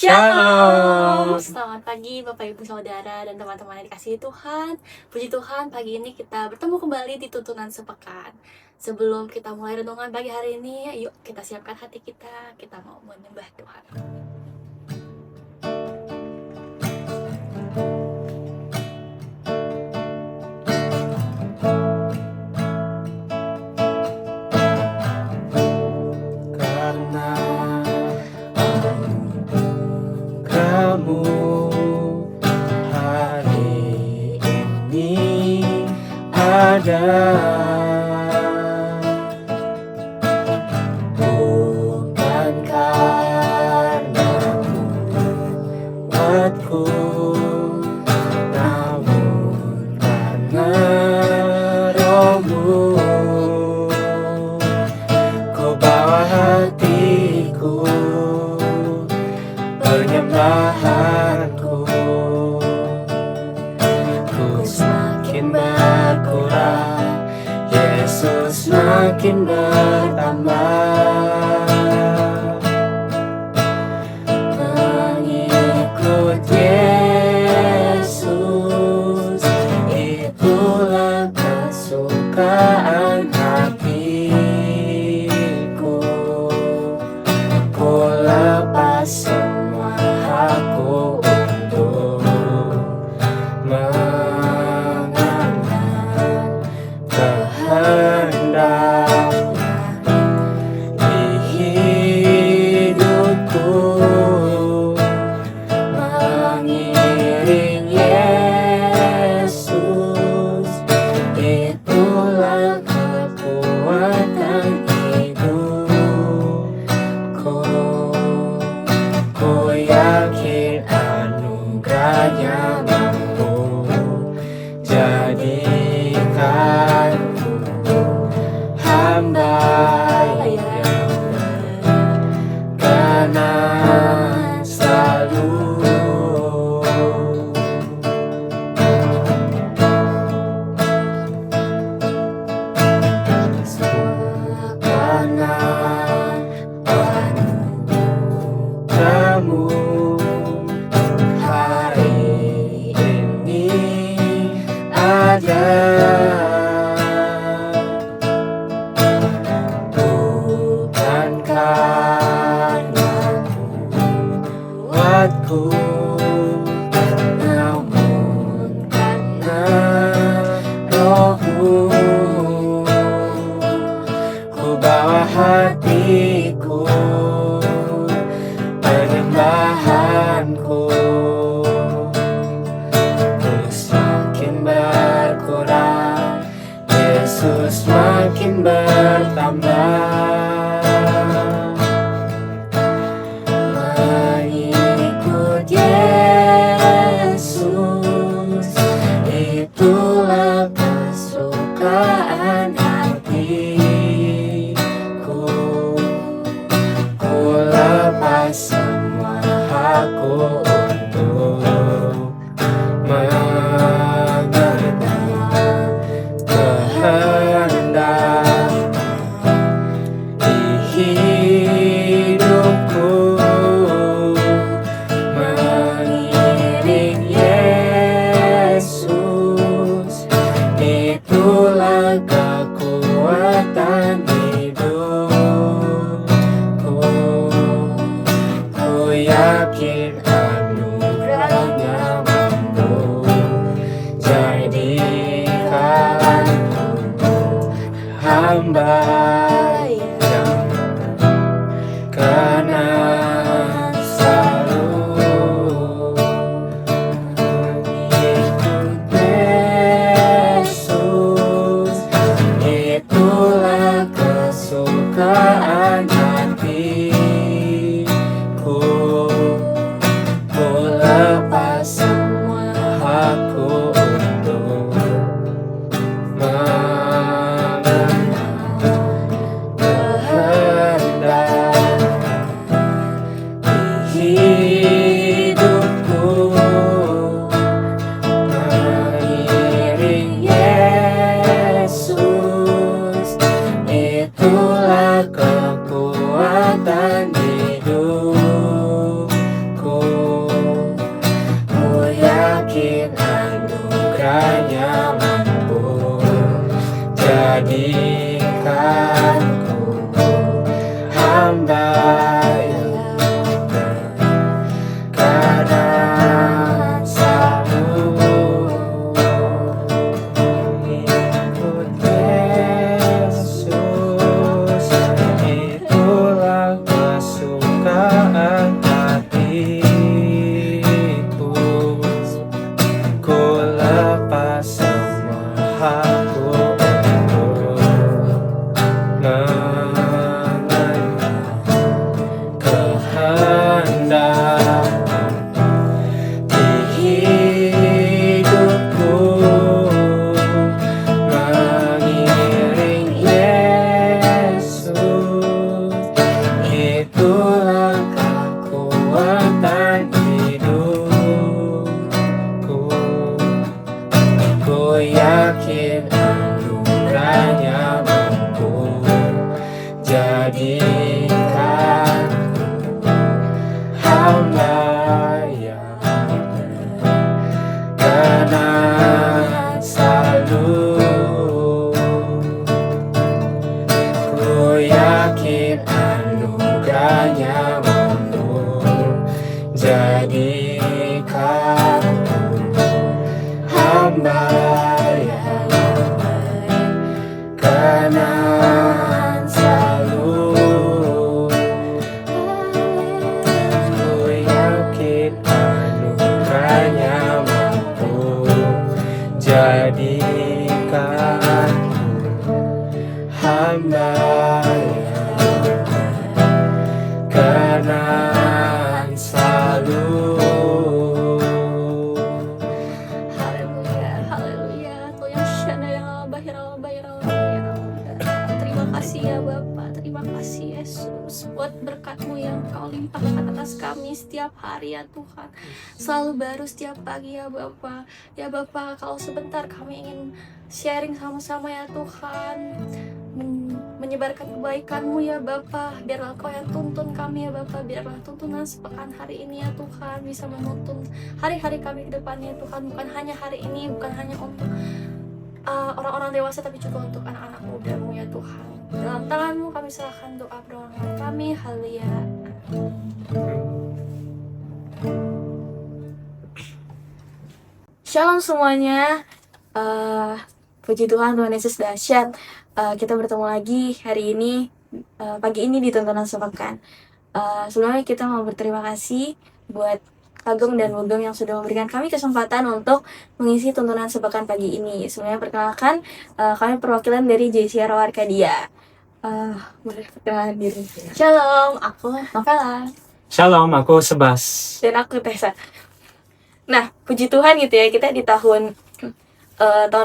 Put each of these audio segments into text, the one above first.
Shalom, selamat pagi Bapak Ibu Saudara dan teman-teman yang dikasihi Tuhan. Puji Tuhan, pagi ini kita bertemu kembali di Tuntunan Sepekan. Sebelum kita mulai renungan pagi hari ini, yuk kita siapkan hati kita mau menyembah Tuhan. Hari ini ada, bukan karena kuatku, namun karena Roh-Mu. Kau bawa hatiku, penyembahanku, ku semakin berkurang, Yesus semakin bertambah. Mengikut Yesus, itulah kesukaan hatiku. Ku lepas semua hakku untuk mengenal kehendak di hidupku. Mengiring Yesus, itulah kekuatan hidupku. Ku yakin anugerahnya mampu jadikanku hamba yang berkenan selalu. Makanan anugerahmu hari ini ada, bukan karena kuatku, namun karena Roh-Mu. Ku bawa hatiku, penyembahanku, ku semakin berkurang, Yesus semakin bertambah. Mengikut Yesus, itulah kesukaan hatiku. Ku lepas semua hakku untuk mengenal kehendak di hidupku. Mengiring Yesus, itulah kekuatan hidupku. Ku yakin anugerahnya mampu jadikanku hamba yang berkenan selalu. Mengikut Yesus, itulah kesukaan hatiku. hamba yang berkenan selalu. Ku yakin anugerahnya mampu jadikanku hamba yang berkenan selalu. Ku yakin anugerahnya mampu jadikanku hamba yang berkenan selalu. Haleluya, haleluya. Tuhan syana ya bahira bahira. Terima kasih ya Bapa, terima kasih Yesus buat berkat-Mu yang Kau limpahkan atas kami setiap hari ya Tuhan. Selalu baru setiap pagi ya Bapa. Ya Bapa, kalau sebentar kami ingin sharing sama-sama ya Tuhan, menyebarkan kebaikan-Mu ya Bapa. Biarlah Kau yang tuntun kami ya Bapa. Biarlah tuntunan sepekan hari ini ya Tuhan bisa menuntun hari-hari kami ke depannya Tuhan. Bukan hanya hari ini, bukan hanya untuk orang-orang dewasa, tapi juga untuk anak-anak muda-Mu ya Tuhan. Dalam tangan-Mu kami serahkan doa permohonan kami. Haleluya. Shalom semuanya. Puji Tuhan, Tuhan Yesus dahsyat. Kita bertemu lagi hari ini, pagi ini di Tontonan Sepekan. Sebelumnya kita mau berterima kasih buat Agung dan Bugeng yang sudah memberikan kami kesempatan untuk mengisi tontonan sepekan pagi ini. Sebelumnya perkenalkan, kami perwakilan dari JCR Arcadia. Boleh perkenalan diri. Shalom, aku Novela. Shalom, aku Sebas. Dan aku Tessa. Nah, puji Tuhan gitu ya, kita di tahun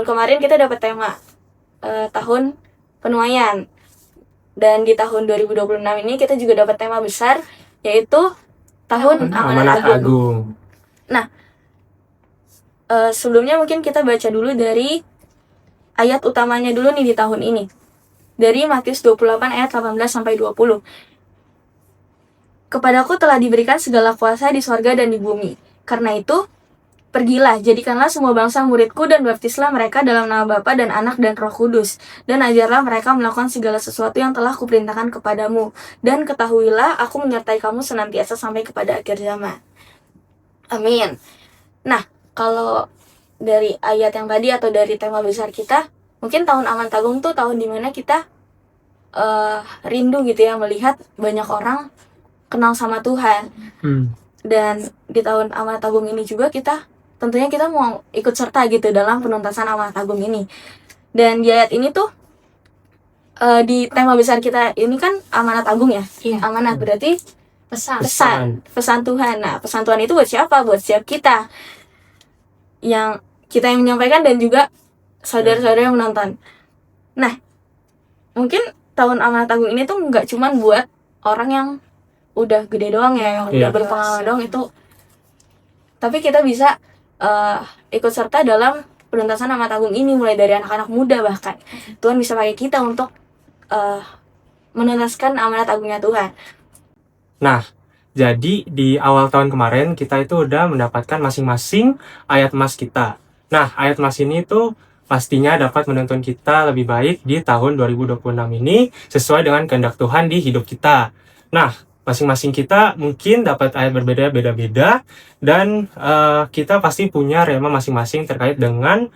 kemarin kita dapat tema tahun penuaian. Dan di tahun 2026 ini kita juga dapat tema besar, yaitu tahun Amanat Agung. Nah, sebelumnya mungkin kita baca dulu dari ayat utamanya dulu nih di tahun ini. Dari Matius 28 ayat 18-20. Kepadaku telah diberikan segala kuasa di sorga dan di bumi. Karena itu, pergilah, jadikanlah semua bangsa muridku dan baptislah mereka dalam nama Bapa dan Anak dan Roh Kudus. Dan ajarlah mereka melakukan segala sesuatu yang telah kuperintahkan kepadamu. Dan ketahuilah, aku menyertai kamu senantiasa sampai kepada akhir zaman. Amin. Nah, kalau dari ayat yang tadi atau dari tema besar kita, mungkin tahun Amanat Agung tuh tahun dimana kita rindu gitu ya, melihat banyak orang kenal sama Tuhan. Dan di tahun Amanat Agung ini juga tentunya kita mau ikut serta gitu dalam penuntasan Amanat Agung ini. Dan di ayat ini tuh di tema besar kita ini kan Amanat Agung ya. Iya. Amanat berarti Pesan. pesan Tuhan. Nah, pesan Tuhan itu buat siapa? Buat setiap kita. Yang kita yang menyampaikan dan juga saudara-saudara yang menonton. Nah, mungkin tahun Amanat Agung ini tuh nggak cuman buat orang yang udah gede doang ya, yang udah Iya. berpengalaman doang itu. Tapi kita bisa ikut serta dalam penuntasan Amanat Agung ini, mulai dari anak-anak muda bahkan. Tuhan bisa pakai kita untuk menuntaskan amanat agungnya Tuhan. Nah, jadi di awal tahun kemarin kita itu udah mendapatkan masing-masing ayat emas kita. Nah, ayat emas ini tuh pastinya dapat menuntun kita lebih baik di tahun 2026 ini sesuai dengan kehendak Tuhan di hidup kita. Nah, masing-masing kita mungkin dapat ayat berbeda-beda dan kita pasti punya rema masing-masing terkait dengan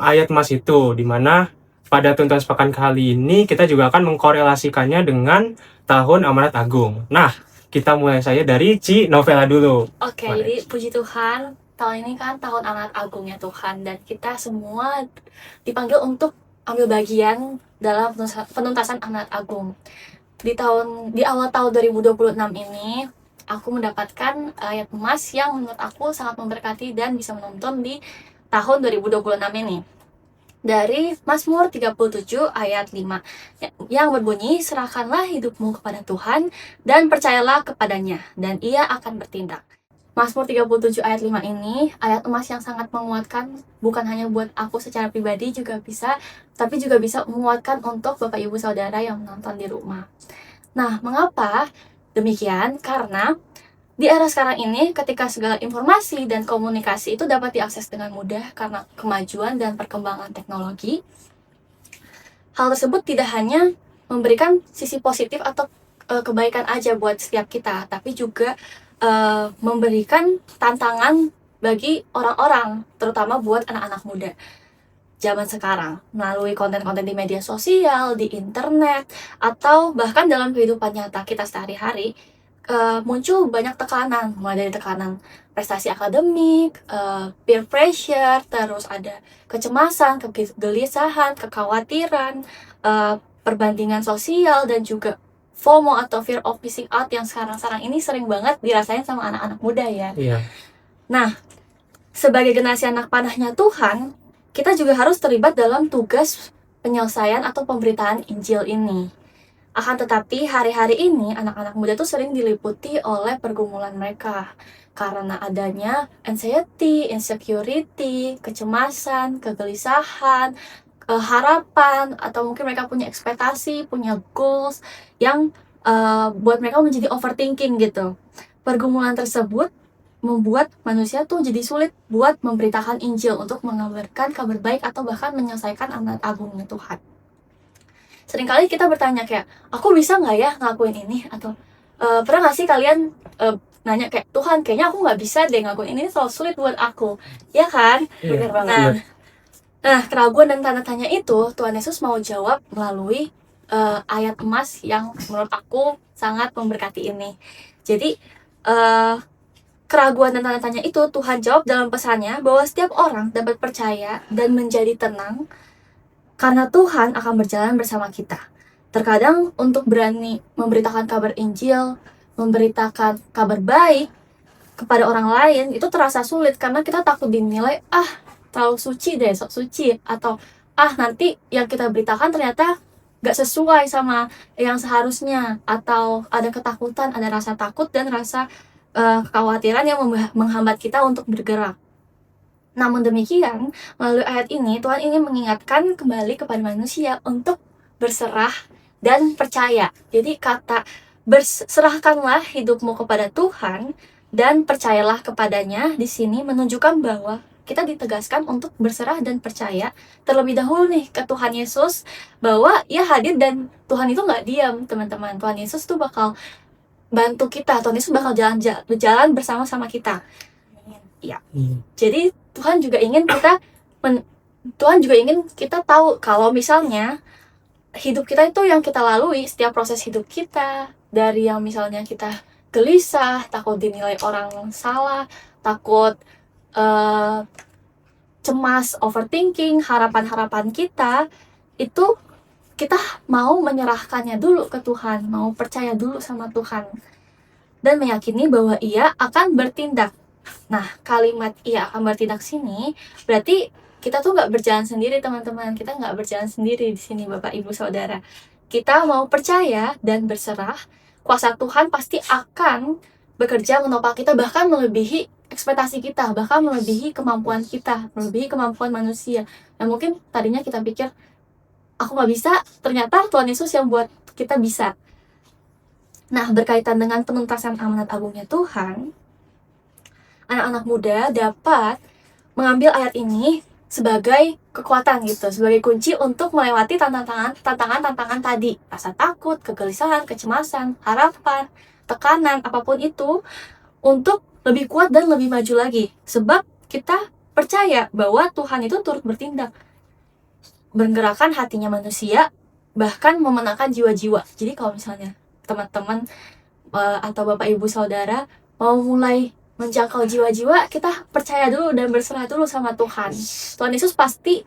ayat emas itu, dimana pada tuntunan sepekan kali ini kita juga akan mengkorelasikannya dengan tahun Amanat Agung. Nah, kita mulai saja dari Ci Novela dulu. Oke, jadi puji Tuhan, tahun ini kan tahun Amanat Agungnya Tuhan, dan kita semua dipanggil untuk ambil bagian dalam penuntasan Amanat Agung. Di awal tahun 2026 ini, aku mendapatkan ayat emas yang menurut aku sangat memberkati dan bisa menuntun di tahun 2026 ini. Dari Mazmur 37 ayat 5 yang berbunyi, serahkanlah hidupmu kepada Tuhan dan percayalah kepadanya dan ia akan bertindak. Mazmur 37 ayat 5 ini ayat emas yang sangat menguatkan, bukan hanya buat aku secara pribadi tapi juga bisa menguatkan untuk Bapak Ibu Saudara yang menonton di rumah. Nah, mengapa demikian? Karena Di era sekarang ini, ketika segala informasi dan komunikasi itu dapat diakses dengan mudah karena kemajuan dan perkembangan teknologi, hal tersebut tidak hanya memberikan sisi positif atau kebaikan aja buat setiap kita, tapi juga memberikan tantangan bagi orang-orang, terutama buat anak-anak muda zaman sekarang, melalui konten-konten di media sosial, di internet, atau bahkan dalam kehidupan nyata kita sehari-hari. Muncul banyak tekanan, mulai dari tekanan prestasi akademik, peer pressure, terus ada kecemasan, kegelisahan, kekhawatiran, perbandingan sosial, dan juga FOMO atau fear of missing out yang sekarang ini sering banget dirasain sama anak-anak muda ya. Iya. Nah, sebagai generasi anak panahnya Tuhan, kita juga harus terlibat dalam tugas penyelesaian atau pemberitaan Injil ini. Akan tetapi hari-hari ini anak-anak muda tuh sering diliputi oleh pergumulan mereka karena adanya anxiety, insecurity, kecemasan, kegelisahan, harapan, atau mungkin mereka punya ekspektasi, punya goals yang buat mereka menjadi overthinking gitu. Pergumulan tersebut membuat manusia tuh jadi sulit buat memberitakan Injil untuk mengabarkan kabar baik atau bahkan menyelesaikan amanat agungnya Tuhan. Seringkali kita bertanya kayak, aku bisa nggak ya ngelakuin ini? Atau pernah nggak sih kalian nanya kayak, Tuhan kayaknya aku nggak bisa deh ngelakuin ini terlalu sulit buat aku, ya kan? Iya. Nah, keraguan dan tanda tanya itu Tuhan Yesus mau jawab melalui ayat emas yang menurut aku sangat memberkati ini. Jadi keraguan dan tanda tanya itu Tuhan jawab dalam pesannya bahwa setiap orang dapat percaya dan menjadi tenang karena Tuhan akan berjalan bersama kita. Terkadang untuk berani memberitakan kabar Injil, memberitakan kabar baik kepada orang lain itu terasa sulit karena kita takut dinilai terlalu suci deh, sok suci, atau nanti yang kita beritakan ternyata gak sesuai sama yang seharusnya, atau ada ketakutan, ada rasa takut dan rasa kekhawatiran yang menghambat kita untuk bergerak. Namun demikian, melalui ayat ini, Tuhan ingin mengingatkan kembali kepada manusia untuk berserah dan percaya. Jadi kata berserahkanlah hidupmu kepada Tuhan dan percayalah kepadanya di sini menunjukkan bahwa kita ditegaskan untuk berserah dan percaya terlebih dahulu nih ke Tuhan Yesus, bahwa ia hadir dan Tuhan itu nggak diam, teman-teman. Tuhan Yesus tuh bakal bantu kita, Tuhan Yesus bakal berjalan bersama-sama kita. Ya. Jadi Tuhan juga ingin kita tahu kalau misalnya hidup kita itu yang kita lalui, setiap proses hidup kita, dari yang misalnya kita gelisah, takut dinilai orang salah, takut cemas, overthinking, harapan-harapan kita, itu kita mau menyerahkannya dulu ke Tuhan, mau percaya dulu sama Tuhan, dan meyakini bahwa ia akan bertindak. Nah, kalimat ia akan bertindak sini berarti kita tuh nggak berjalan sendiri, teman-teman. Kita nggak berjalan sendiri di sini, Bapak, Ibu, Saudara. Kita mau percaya dan berserah, kuasa Tuhan pasti akan bekerja menopang kita, bahkan melebihi ekspektasi kita, bahkan melebihi kemampuan kita, melebihi kemampuan manusia. Nah, mungkin tadinya kita pikir, aku nggak bisa, ternyata Tuhan Yesus yang buat kita bisa. Nah, berkaitan dengan penuntasan amanat agungnya Tuhan, anak-anak muda dapat mengambil ayat ini sebagai kekuatan gitu, sebagai kunci untuk melewati tantangan tadi, rasa takut, kegelisahan, kecemasan, harapan, tekanan, apapun itu, untuk lebih kuat dan lebih maju lagi. Sebab kita percaya bahwa Tuhan itu turut bertindak, menggerakkan hatinya manusia, bahkan memenangkan jiwa-jiwa. Jadi kalau misalnya teman-teman atau Bapak Ibu Saudara mau mulai menjangkau jiwa-jiwa, kita percaya dulu dan berserah dulu sama Tuhan. Tuhan Yesus pasti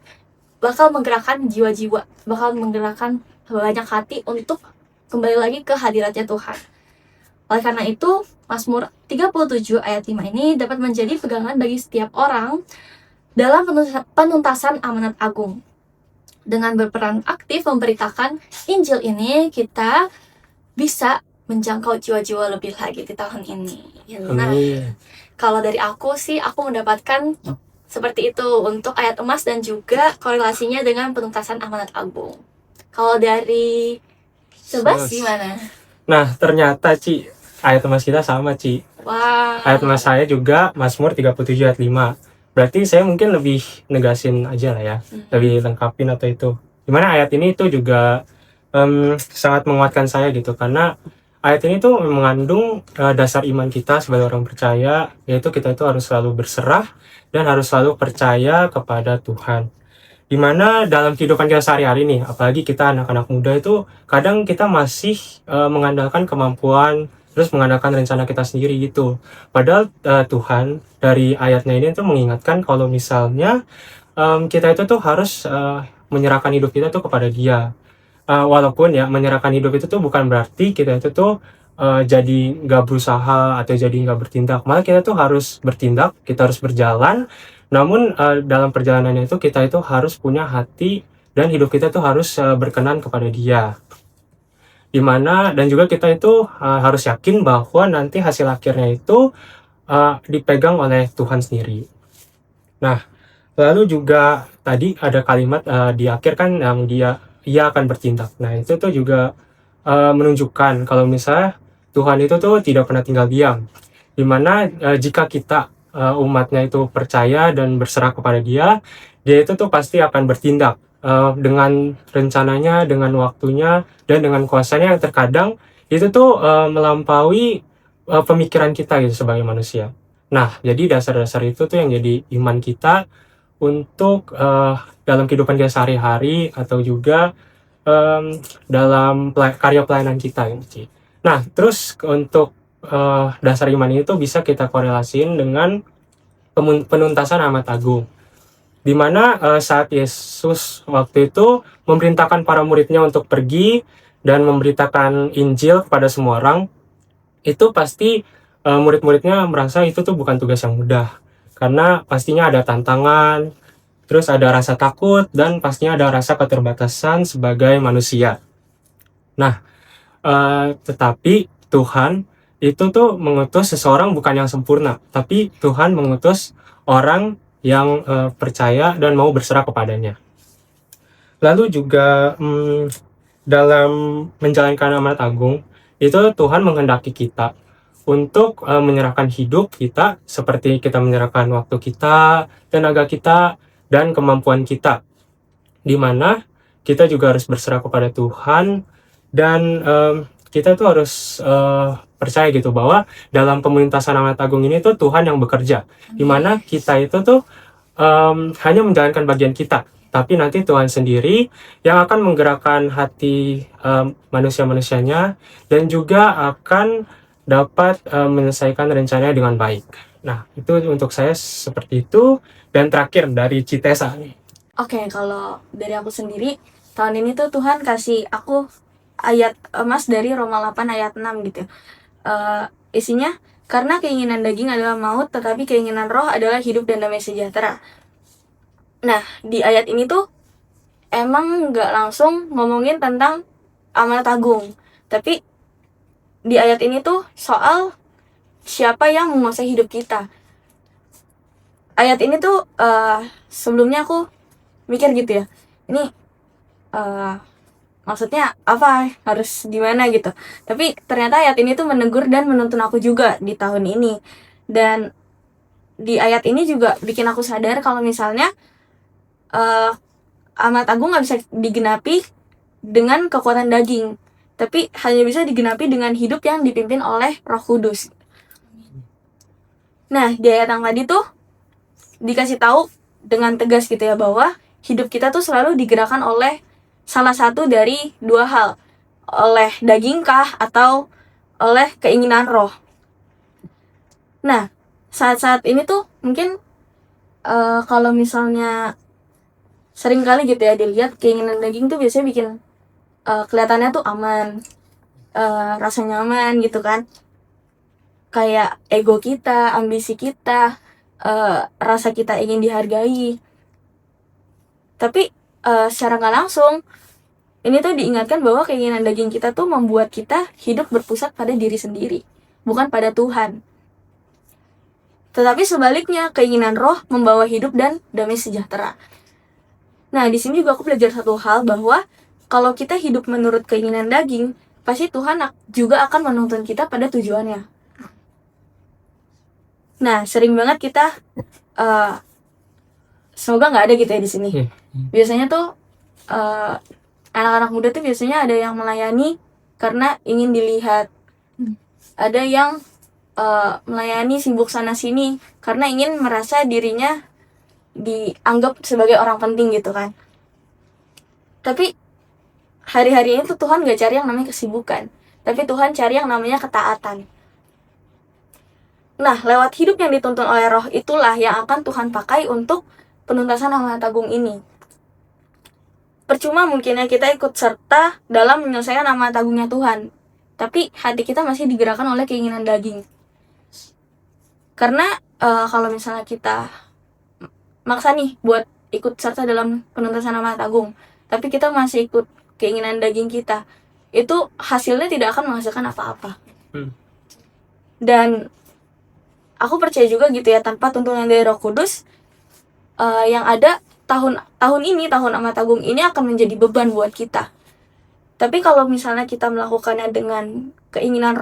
bakal menggerakkan jiwa-jiwa, bakal menggerakkan banyak hati untuk kembali lagi ke hadiratnya Tuhan. Oleh karena itu, Mazmur 37 ayat 5 ini dapat menjadi pegangan bagi setiap orang dalam penuntasan amanat agung. Dengan berperan aktif memberitakan Injil ini, kita bisa menjangkau jiwa-jiwa lebih lagi di tahun ini. Nah, kalau dari aku sih, aku mendapatkan seperti itu untuk ayat emas dan juga korelasinya dengan penuntasan amanat agung. Kalau dari Sebas gimana? Nah, ternyata Ci, ayat emas kita sama, Ci. Wah. Ayat mas saya juga Mazmur 37 ayat 5. Berarti saya mungkin lebih negasin aja lah ya, lebih lengkapin atau itu. Dimana ayat ini tuh juga sangat menguatkan saya gitu, karena ayat ini tuh mengandung dasar iman kita sebagai orang percaya, yaitu kita itu harus selalu berserah dan harus selalu percaya kepada Tuhan. Dimana dalam kehidupan kita sehari-hari nih, apalagi kita anak-anak muda itu kadang kita masih mengandalkan kemampuan, terus mengandalkan rencana kita sendiri gitu. Padahal Tuhan dari ayatnya ini tuh mengingatkan kalau misalnya kita itu tuh harus menyerahkan hidup kita tuh kepada Dia. Walaupun ya menyerahkan hidup itu tuh bukan berarti kita itu tuh jadi nggak berusaha atau jadi nggak bertindak. Malah kita tuh harus bertindak, kita harus berjalan. Namun dalam perjalanannya itu kita itu harus punya hati dan hidup kita tuh harus berkenan kepada Dia. Dimana dan juga kita itu harus yakin bahwa nanti hasil akhirnya itu dipegang oleh Tuhan sendiri. Nah, lalu juga tadi ada kalimat di akhir kan yang ia akan bertindak. Nah, itu tuh juga menunjukkan kalau misalnya Tuhan itu tuh tidak pernah tinggal diam. Dimana jika kita umatnya itu percaya dan berserah kepada Dia itu tuh pasti akan bertindak dengan rencananya, dengan waktunya, dan dengan kuasanya yang terkadang itu tuh melampaui pemikiran kita gitu sebagai manusia. Nah, jadi dasar-dasar itu tuh yang jadi iman kita untuk dalam kehidupan kita sehari-hari atau juga dalam karya pelayanan kita gitu. Nah, terus untuk dasar iman ini tuh bisa kita korelasiin dengan penuntasan amat agung. Dimana saat Yesus waktu itu memerintahkan para muridnya untuk pergi dan memberitakan Injil kepada semua orang, itu pasti murid-muridnya merasa itu tuh bukan tugas yang mudah. Karena pastinya ada tantangan, terus ada rasa takut, dan pastinya ada rasa keterbatasan sebagai manusia. Nah, tetapi Tuhan itu tuh mengutus seseorang bukan yang sempurna, tapi Tuhan mengutus orang yang percaya dan mau berserah kepadanya. Lalu juga dalam menjalankan amanat agung, itu Tuhan menghendaki kita untuk menyerahkan hidup kita, seperti kita menyerahkan waktu kita, tenaga kita, dan kemampuan kita, dimana kita juga harus berserah kepada Tuhan, dan kita tuh harus percaya gitu bahwa dalam pemerintahsan amanat agung ini tuh Tuhan yang bekerja, dimana kita itu tuh hanya menjalankan bagian kita, tapi nanti Tuhan sendiri yang akan menggerakkan hati manusia-manusianya dan juga akan dapat menyelesaikan rencananya dengan baik. Nah, itu untuk saya seperti itu. Dan terakhir dari Citesa nih. Oke, kalau dari aku sendiri, tahun ini tuh Tuhan kasih aku ayat emas dari Roma 8 ayat 6 gitu. Isinya, karena keinginan daging adalah maut, tetapi keinginan roh adalah hidup dan damai sejahtera. Nah, di ayat ini tuh emang nggak langsung ngomongin tentang amanat agung, tapi di ayat ini tuh soal siapa yang menguasai hidup kita. Ayat ini tuh sebelumnya aku mikir gitu ya, ini maksudnya apa, harus gimana gitu. Tapi ternyata ayat ini tuh menegur dan menuntun aku juga di tahun ini. Dan di ayat ini juga bikin aku sadar kalau misalnya amanat agung gak bisa digenapi dengan kekuatan daging, tapi hanya bisa digenapi dengan hidup yang dipimpin oleh Roh Kudus. Nah, di ayat yang tadi tuh dikasih tahu dengan tegas gitu ya, bahwa hidup kita tuh selalu digerakkan oleh salah satu dari dua hal, oleh daging kah atau oleh keinginan roh. Nah, saat-saat ini tuh mungkin kalau misalnya sering kali gitu ya dilihat, keinginan daging tuh biasanya bikin kelihatannya tuh aman, rasa nyaman gitu kan, kayak ego kita, ambisi kita, rasa kita ingin dihargai. Tapi secara nggak langsung ini tuh diingatkan bahwa keinginan daging kita tuh membuat kita hidup berpusat pada diri sendiri, bukan pada Tuhan. Tetapi sebaliknya, keinginan roh membawa hidup dan damai sejahtera. Nah, di sini juga aku belajar satu hal, bahwa kalau kita hidup menurut keinginan daging, pasti Tuhan juga akan menuntun kita pada tujuannya. Nah, sering banget kita semoga nggak ada gitu ya di sini. Biasanya tuh anak-anak muda tuh biasanya ada yang melayani karena ingin dilihat, ada yang melayani sibuk sana sini karena ingin merasa dirinya dianggap sebagai orang penting gitu kan. Tapi hari-hari ini tuh Tuhan gak cari yang namanya kesibukan, tapi Tuhan cari yang namanya ketaatan. Nah, lewat hidup yang dituntun oleh Roh itulah yang akan Tuhan pakai untuk penuntasan amanat agung ini. Percuma mungkinnya kita ikut serta dalam menyelesaikan amanat agungnya Tuhan, tapi hati kita masih digerakkan oleh keinginan daging. Karena kalau misalnya kita maksa nih buat ikut serta dalam penuntasan amanat agung, tapi kita masih ikut keinginan daging kita, itu hasilnya tidak akan menghasilkan apa-apa. Dan aku percaya juga gitu ya, tanpa tuntunan dari Roh Kudus, yang ada tahun ini, tahun amanat agung ini akan menjadi beban buat kita. Tapi kalau misalnya kita melakukannya dengan keinginan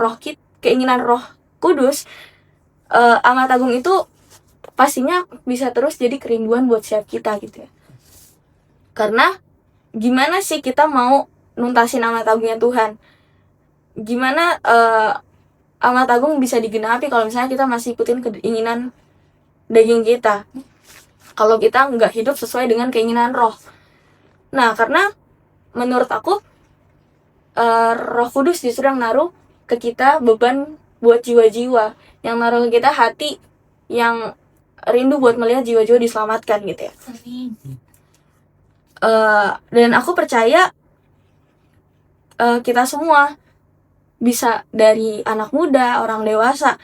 Roh Kudus, amanat agung itu pastinya bisa terus jadi kerinduan buat setiap kita gitu ya. Karena gimana sih kita mau nuntasin amanat agungnya Tuhan? Gimana amanat agung bisa digenapi kalau misalnya kita masih ikutin keinginan daging kita? Kalau kita nggak hidup sesuai dengan keinginan Roh. Nah, karena menurut aku Roh Kudus justru yang naruh ke kita beban buat jiwa-jiwa, yang naruh ke kita hati yang rindu buat melihat jiwa-jiwa diselamatkan gitu ya. Dan aku percaya kita semua, bisa dari anak muda, orang dewasa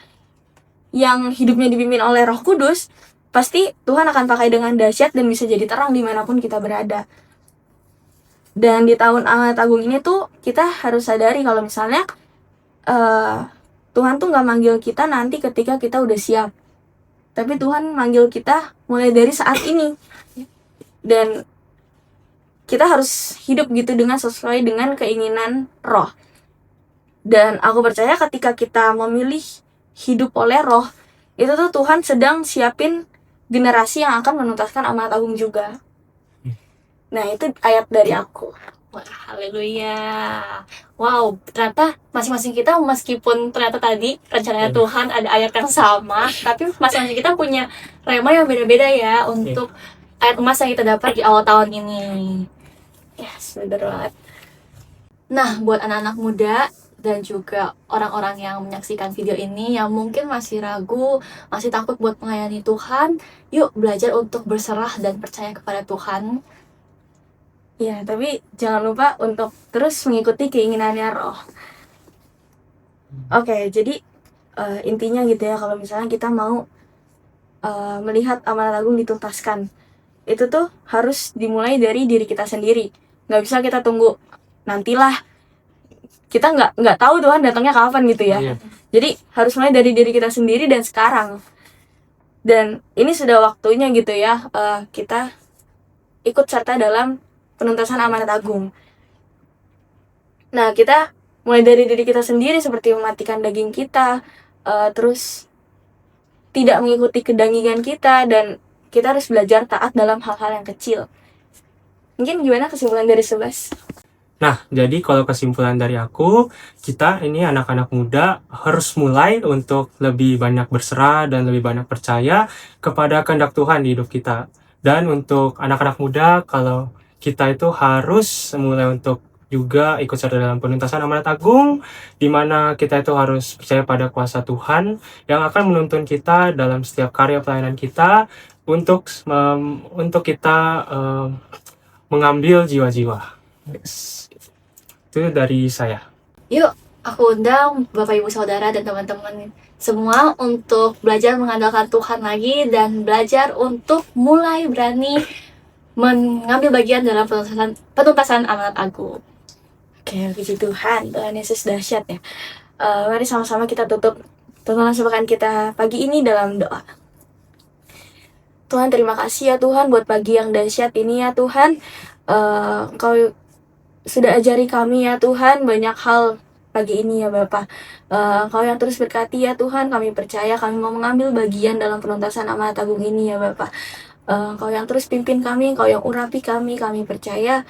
yang hidupnya dipimpin oleh Roh Kudus, pasti Tuhan akan pakai dengan dahsyat dan bisa jadi terang dimanapun kita berada. Dan di tahun amanat agung ini tuh kita harus sadari kalau misalnya Tuhan tuh gak manggil kita nanti ketika kita udah siap, tapi Tuhan manggil kita mulai dari saat ini. Dan kita harus hidup gitu dengan sesuai dengan keinginan Roh. Dan aku percaya ketika kita memilih hidup oleh Roh, itu tuh Tuhan sedang siapin generasi yang akan menuntaskan amanat agung juga. Nah, itu ayat dari aku. Wah, haleluya. Wow, ternyata masing-masing kita, meskipun ternyata tadi rencananya Tuhan ada ayat yang sama, tapi masing-masing kita punya rema yang beda-beda ya untuk ayat emas yang kita dapat di awal tahun ini. Yes, bener banget. Nah, buat anak-anak muda dan juga orang-orang yang menyaksikan video ini yang mungkin masih ragu, masih takut buat melayani Tuhan, yuk belajar untuk berserah dan percaya kepada Tuhan. Ya, tapi jangan lupa untuk terus mengikuti keinginannya Roh. Oke, jadi intinya gitu ya, kalau misalnya kita mau melihat amanat agung dituntaskan, itu tuh harus dimulai dari diri kita sendiri. Nggak bisa kita tunggu nantilah, kita nggak tahu Tuhan datangnya kapan gitu ya. Jadi harus mulai dari diri kita sendiri dan sekarang. Dan ini sudah waktunya gitu ya, kita ikut serta dalam penuntasan amanat agung. Nah, kita mulai dari diri kita sendiri, seperti mematikan daging kita, terus tidak mengikuti kedagingan kita, dan kita harus belajar taat dalam hal-hal yang kecil. Mungkin gimana kesimpulan dari Sebas? Nah, jadi kalau kesimpulan dari aku, kita ini anak-anak muda harus mulai untuk lebih banyak berserah dan lebih banyak percaya kepada kehendak Tuhan di hidup kita. Dan untuk anak-anak muda, kalau kita itu harus mulai untuk juga ikut serta dalam penuntasan amanat agung, di mana kita itu harus percaya pada kuasa Tuhan yang akan menuntun kita dalam setiap karya pelayanan kita untuk kita mengambil jiwa-jiwa. Yes. Itu dari saya. Yuk, aku undang Bapak Ibu Saudara dan teman-teman semua untuk belajar mengandalkan Tuhan lagi dan belajar untuk mulai berani mengambil bagian dalam penuntasan amanat agung. Oke, puji Tuhan, Tuhan Yesus dahsyat ya. Mari sama-sama kita tutup tuntunan sepekan kita pagi ini dalam doa. Tuhan, terima kasih ya Tuhan buat pagi yang dahsyat ini ya Tuhan. Engkau sudah ajari kami ya Tuhan banyak hal pagi ini ya Bapa. Engkau yang terus berkati ya Tuhan, kami percaya kami mau mengambil bagian dalam penuntasan amanat agung ini ya Bapa. Engkau yang terus pimpin kami, Engkau yang urapi kami percaya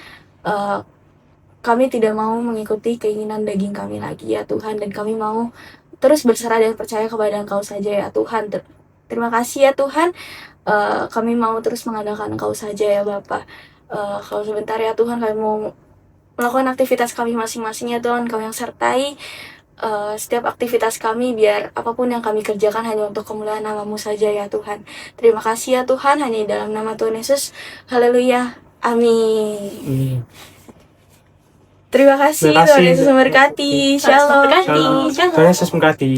kami tidak mau mengikuti keinginan daging kami lagi ya Tuhan, dan kami mau terus berserah dan percaya kepada Engkau saja ya Tuhan. Terima kasih ya Tuhan. Kami mau terus mengandalkan Engkau saja ya Bapa. Kalau sebentar ya Tuhan, kami mau melakukan aktivitas kami masing-masing ya Tuhan. Kau yang sertai setiap aktivitas kami, biar apapun yang kami kerjakan hanya untuk kemuliaan nama-Mu saja ya Tuhan. Terima kasih ya Tuhan, hanya di dalam nama Tuhan Yesus. Haleluya. Amin. Terima kasih, Terima kasih. Tuhan Yesus memberkati. Shalom. Berkati. Shalom. Tuhan Yesus memberkati.